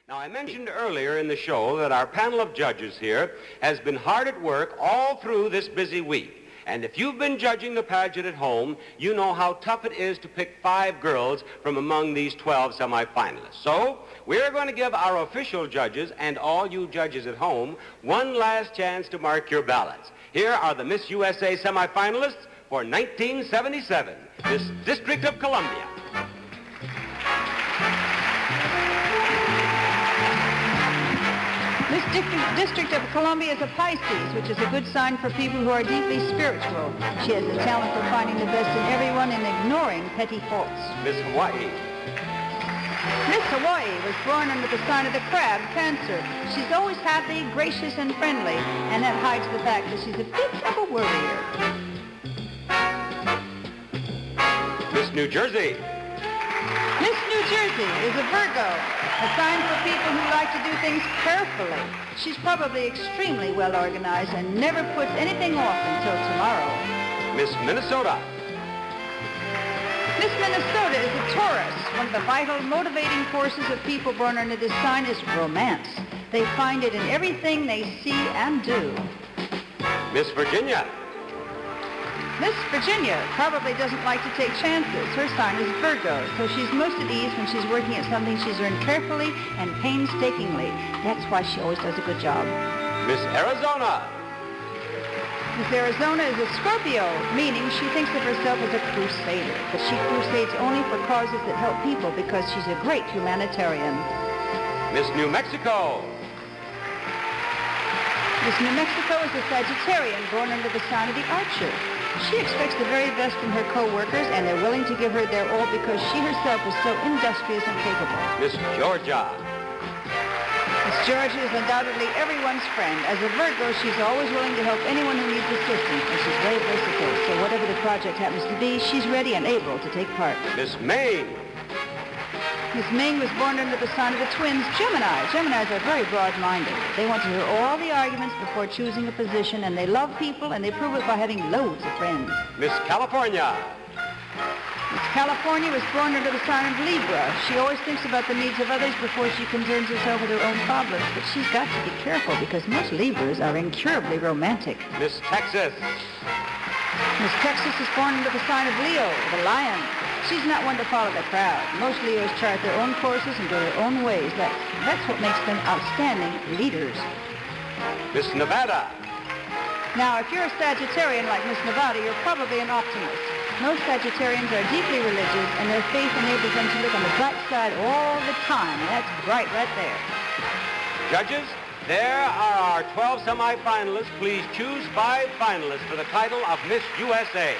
Now, I mentioned earlier in the show that our panel of judges here has been hard at work all through this busy week. And if you've been judging the pageant at home, you know how tough it is to pick 5 girls from among these 12 semi-finalists. So, we're going to give our official judges and all you judges at home one last chance to mark your ballots. Here are the Miss USA semi-finalists for 1977, Miss District of Columbia. This District of Columbia is a Pisces, which is a good sign for people who are deeply spiritual. She has a talent for finding the best in everyone and ignoring petty faults. Miss Hawaii. Miss Hawaii was born under the sign of the crab, Cancer. She's always happy, gracious, and friendly, and that hides the fact that she's a bit of a worrier. Miss New Jersey. Miss New Jersey is a Virgo, a sign for people who like to do things carefully. She's probably extremely well organized and never puts anything off until tomorrow. Miss Minnesota. Miss Minnesota is a Taurus. One of the vital, motivating forces of people born under this sign is romance. They find it in everything they see and do. Miss Virginia. Miss Virginia probably doesn't like to take chances. Her sign is Virgo, so she's most at ease when she's working at something she's earned carefully and painstakingly. That's why she always does a good job. Miss Arizona. Miss Arizona is a Scorpio, meaning she thinks of herself as a crusader, but she crusades only for causes that help people because she's a great humanitarian. Miss New Mexico. Miss New Mexico is a Sagittarian born under the sign of the Archer. She expects the very best from her co-workers, and they're willing to give her their all because she herself is so industrious and capable. Miss Georgia. Miss Georgia is undoubtedly everyone's friend. As a Virgo, she's always willing to help anyone who needs assistance, and she's very versatile. So whatever the project happens to be, she's ready and able to take part. Miss Maine. Miss Maine was born under the sign of the twins, Gemini. Geminis are very broad-minded. They want to hear all the arguments before choosing a position, and they love people, and they prove it by having loads of friends. Miss California. Miss California was born under the sign of Libra. She always thinks about the needs of others before she concerns herself with her own problems, but she's got to be careful because most Libras are incurably romantic. Miss Texas. Miss Texas is born under the sign of Leo, the lion. She's not one to follow the crowd. Most Leos chart their own courses and go their own ways. That's what makes them outstanding leaders. Miss Nevada. Now, if you're a Sagittarian like Miss Nevada, you're probably an optimist. Most Sagittarians are deeply religious, and their faith enables them to look on the bright side all the time, and that's bright right there. Judges, there are our 12 semi-finalists. Please choose 5 finalists for the title of Miss USA.